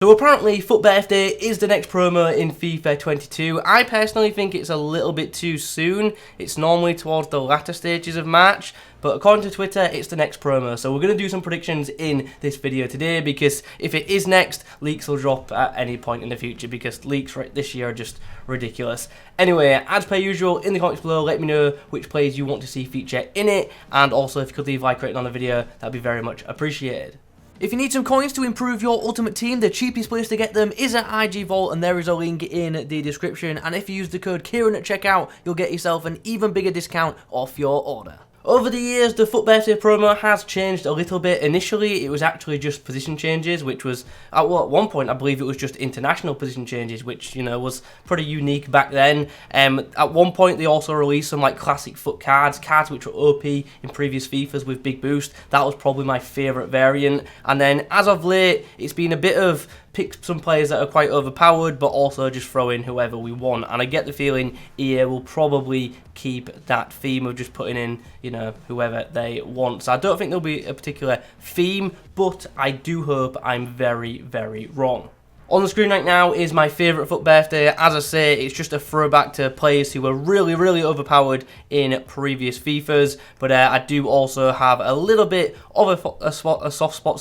So apparently FUT Birthday is the next promo in FIFA 22. I personally think it's a little bit too soon. It's normally towards the latter stages of March, but according to Twitter, it's the next promo. So we're going to do some predictions in this video today, because if it is next, leaks will drop at any point in the future, because leaks right this year are just ridiculous. Anyway, as per usual, in the comments below, let me know which players you want to see feature in it, and also if you could leave a like rating on the video, that'd be very much appreciated. If you need some coins to improve your ultimate team, the cheapest place to get them is at IG Vault, and there is a link in the description. And if you use the code Kieron at checkout, you'll get yourself an even bigger discount off your order. Over the years, the FUT Birthday promo has changed a little bit. Initially, it was actually just position changes, which was, at one point, I believe it was just international position changes, which, you know, was pretty unique back then. At one point, they also released some, like, classic FUT cards which were OP in previous FIFAs with big boost. That was probably my favourite variant. And then, as of late, it's been a bit of pick some players that are quite overpowered, but also just throw in whoever we want. And I get the feeling EA will probably keep that theme of just putting in, you know, whoever they want. So I don't think there'll be a particular theme, but I do hope I'm very, very wrong. On the screen right now is my favourite FUT Birthday. As I say, it's just a throwback to players who were really, really overpowered in previous FIFAs. But I do also have a little bit of a soft spot,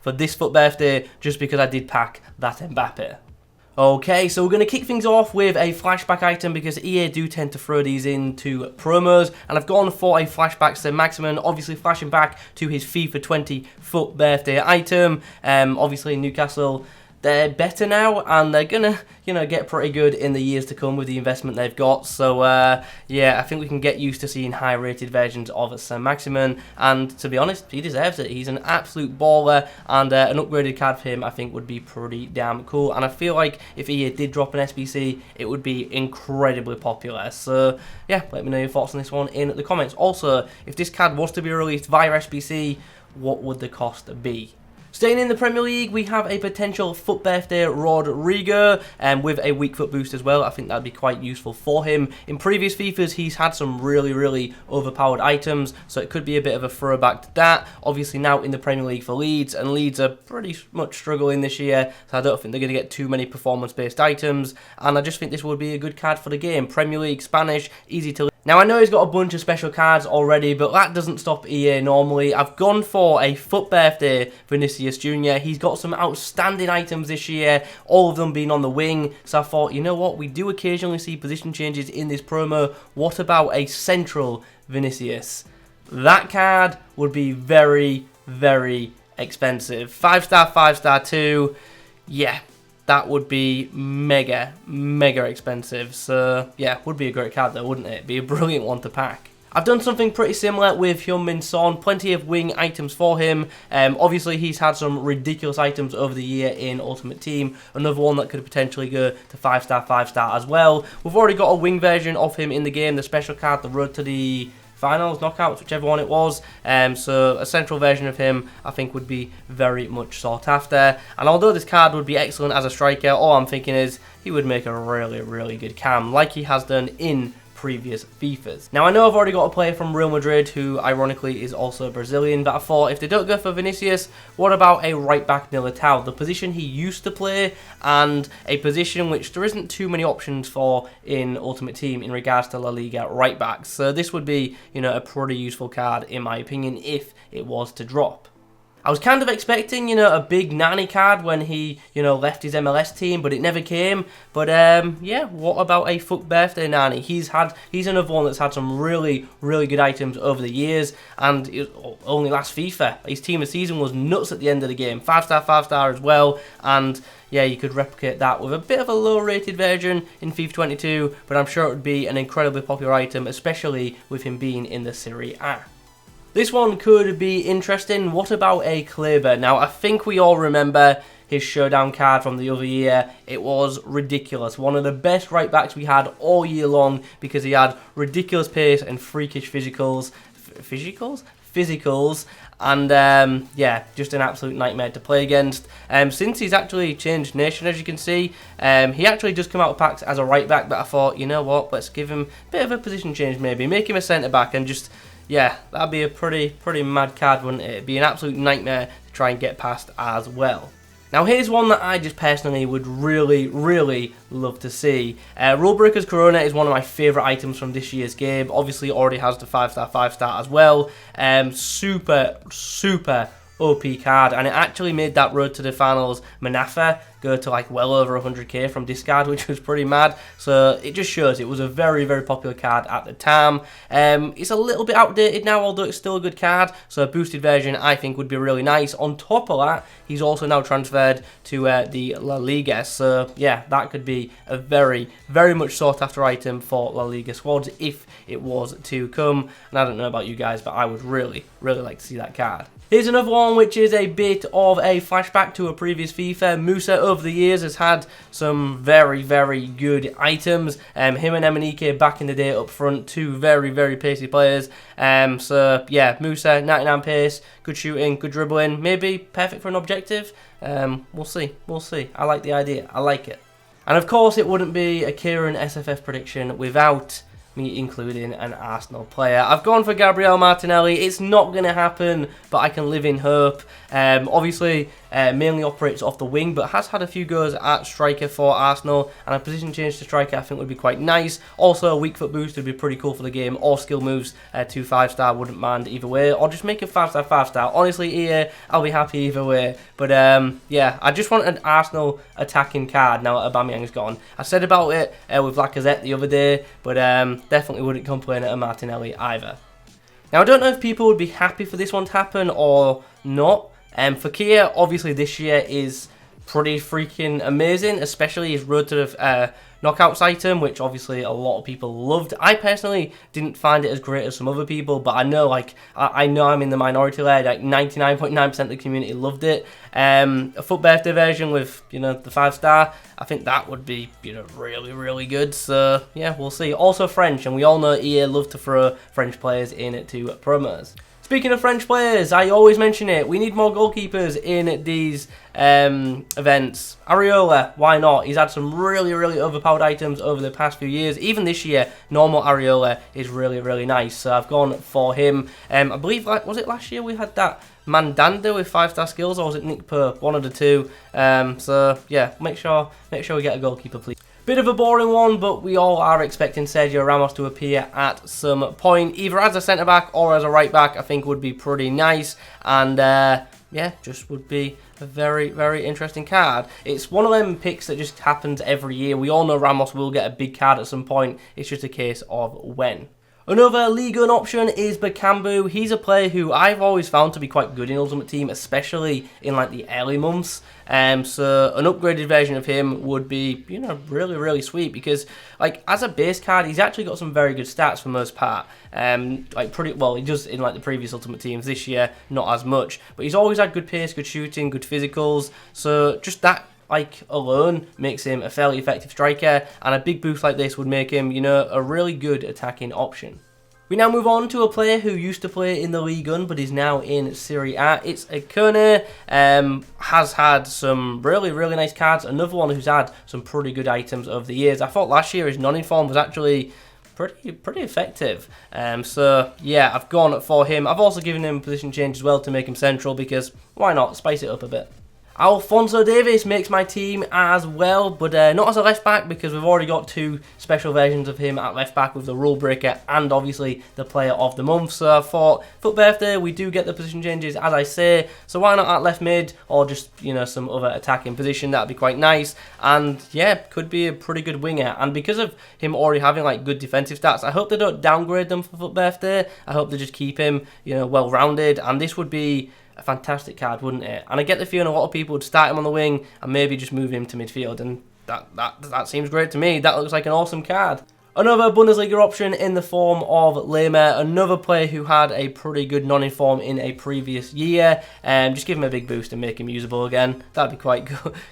for this FUT Birthday, just because I did pack that Mbappe. Okay, so we're going to kick things off with a flashback item, because EA do tend to throw these into promos, and I've gone for a flashback Saint-Maximin, obviously flashing back to his FIFA 20 FUT Birthday item. Obviously Newcastle, they're better now, and they're gonna, you know, get pretty good in the years to come with the investment they've got. So yeah, I think we can get used to seeing high-rated versions of Saint-Maximin, and to be honest, he deserves it. He's an absolute baller, and an upgraded card for him, I think, would be pretty damn cool. And I feel like if EA did drop an SBC, it would be incredibly popular. So yeah, let me know your thoughts on this one in the comments. Also, if this card was to be released via SBC, what would the cost be? Staying in the Premier League, we have a potential FUT Birthday Rodrigo, with a weak foot boost as well. I think that'd be quite useful for him. In previous FIFAs, he's had some really, really overpowered items, so it could be a bit of a throwback to that. Obviously now in the Premier League for Leeds, and Leeds are pretty much struggling this year, so I don't think they're going to get too many performance-based items, and I just think this would be a good card for the game. Premier League, Spanish, easy to... Now, I know he's got a bunch of special cards already, but that doesn't stop EA normally. I've gone for a FUT Birthday Vinicius Jr. He's got some outstanding items this year, all of them being on the wing. So I thought, you know what, we do occasionally see position changes in this promo. What about a central Vinicius? That card would be very, very expensive. 5-star 2. Yeah. That would be mega, mega expensive. So, yeah, would be a great card though, wouldn't it? Be a brilliant one to pack. I've done something pretty similar with Heung-min Son. Plenty of wing items for him. Obviously, he's had some ridiculous items over the year in Ultimate Team. Another one that could potentially go to 5-star as well. We've already got a wing version of him in the game. The special card, the Road to the Finals, knockouts, whichever one it was. So a central version of him, I think, would be very much sought after. And although this card would be excellent as a striker, all I'm thinking is he would make a really, really good cam, like he has done in previous FIFAs. Now, I know I've already got a player from Real Madrid who ironically is also Brazilian, but I thought if they don't go for Vinicius, what about a right back Militao, the position he used to play, and a position which there isn't too many options for in Ultimate Team in regards to La Liga right backs. So this would be, you know, a pretty useful card in my opinion if it was to drop. I was kind of expecting, you know, a big Nani card when he, you know, left his MLS team, but it never came. But, yeah, what about a FUT Birthday Nani? He's another one that's had some really, really good items over the years, and it was only last FIFA. His team of season was nuts at the end of the game. 5-star as well, and yeah, you could replicate that with a bit of a low-rated version in FIFA 22, but I'm sure it would be an incredibly popular item, especially with him being in the Serie A. This one could be interesting. What about a Kleber? Now, I think we all remember his showdown card from the other year. It was ridiculous. One of the best right backs we had all year long, because he had ridiculous pace and freakish physicals. And yeah, just an absolute nightmare to play against. Since he's actually changed nation, as you can see, he actually just come out of packs as a right back, but I thought, you know what, let's give him a bit of a position change maybe, make him a centre back, and just, yeah, that'd be a pretty mad card, wouldn't it? It'd be an absolute nightmare to try and get past as well. Now here's one that I just personally would really love to see. Rule Breaker's Corona is one of my favourite items from this year's game. Obviously it already has the 5-star as well. Super OP card, and it actually made that road to the finals Manafa go to like well over 100k from discard, which was pretty mad. So it just shows it was a very popular card at the time. It's a little bit outdated now, although it's still a good card, so a boosted version I think would be really nice. On top of that, he's also now transferred to the La Liga, so yeah, that could be a very much sought after item for La Liga squads if it was to come. And I don't know about you guys, but I would really like to see that card. Here's another one which is a bit of a flashback to a previous FIFA. Musa over the years has had some very good items. Him and Emenike back in the day up front, two very pacey players. So yeah, Musa, 99 pace, good shooting, good dribbling, maybe perfect for an objective. We'll see. I like the idea, I like it. And of course it wouldn't be a KieronSFF prediction without me including an Arsenal player. I've gone for Gabrielle Martinelli. It's not going to happen, but I can live in hope. Obviously, mainly operates off the wing, but has had a few goes at striker for Arsenal, and a position change to striker I think would be quite nice. Also, a weak foot boost would be pretty cool for the game, or skill moves to 5-star, wouldn't mind either way, or just make a 5-star 5-star. Honestly, EA, I'll be happy either way. But yeah, I just want an Arsenal attacking card now that Aubameyang's gone. I said about it with Lacazette the other day, but definitely wouldn't complain at a Martinelli either. Now, I don't know if people would be happy for this one to happen or not. For Kia, obviously this year is pretty freaking amazing, especially his road to the knockouts item, which obviously a lot of people loved. I personally didn't find it as great as some other people, but I know I know I'm in the minority there. Like 99.9% of the community loved it. A FUT birthday version with, you know, the 5-star, I think that would be, you know, really good. So yeah, we'll see. Also French, and we all know EA love to throw French players into promos. Speaking of French players, I always mention it. We need more goalkeepers in these events. Areola, why not? He's had some really overpowered items over the past few years. Even this year, normal Areola is really nice. So I've gone for him. I believe, was it last year we had that Mandanda with 5-star skills, or was it Nick Pope? One of the two. So yeah, make sure we get a goalkeeper, please. Bit of a boring one, but we all are expecting Sergio Ramos to appear at some point, either as a centre-back or as a right-back. I think would be pretty nice, and yeah, just would be a very interesting card. It's one of them picks that just happens every year. We all know Ramos will get a big card at some point. It's just a case of when. Another League 1 option is Bebou. He's a player who I've always found to be quite good in Ultimate Team, especially in like the early months. So an upgraded version of him would be, you know, really sweet, because like as a base card, he's actually got some very good stats for the most part. Like pretty well, he does in like the previous Ultimate Teams. This year, not as much, but he's always had good pace, good shooting, good physicals. So just that like alone makes him a fairly effective striker, and a big boost like this would make him, you know, a really good attacking option. We now move on to a player who used to play in the League 1 but is now in Serie A. It's Ikone. Has had some really nice cards. Another one who's had some pretty good items over the years. I thought last year his non-inform was actually pretty effective. So yeah, I've gone for him. I've also given him a position change as well to make him central, because why not spice it up a bit. Alphonso Davies makes my team as well, but not as a left back, because we've already got two special versions of him at left back with the rule breaker and obviously the player of the month. So I thought, FUT birthday, we do get the position changes as I say, so why not at left mid, or just, you know, some other attacking position? That'd be quite nice. And yeah, could be a pretty good winger, and because of him already having like good defensive stats, I hope they don't downgrade them for FUT birthday. I hope they just keep him, you know, well rounded, and this would be a fantastic card, wouldn't it? And I get the feeling a lot of people would start him on the wing and maybe just move him to midfield, and that seems great to me. That looks like an awesome card. Another Bundesliga option in the form of Lema, another player who had a pretty good non-inform in a previous year. Just give him a big boost and make him usable again. That'd be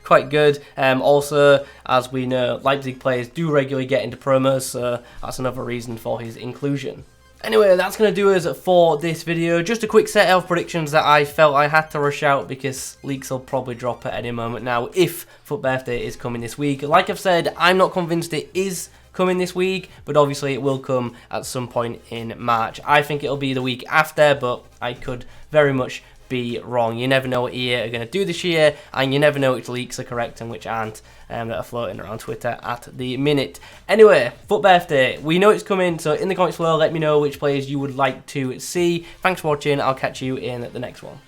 quite good. Also, as we know, Leipzig players do regularly get into promos, so that's another reason for his inclusion. Anyway, that's going to do us for this video. Just a quick set of predictions that I felt I had to rush out, because leaks will probably drop at any moment now if FUT birthday is coming this week. Like I've said, I'm not convinced it is coming this week, but obviously it will come at some point in March. I think it'll be the week after, but I could very much be wrong. You never know what EA are going to do this year, and you never know which leaks are correct and which aren't, that are floating around Twitter at the minute. Anyway, FUT Birthday, we know it's coming, so in the comments below, let me know which players you would like to see. Thanks for watching, I'll catch you in the next one.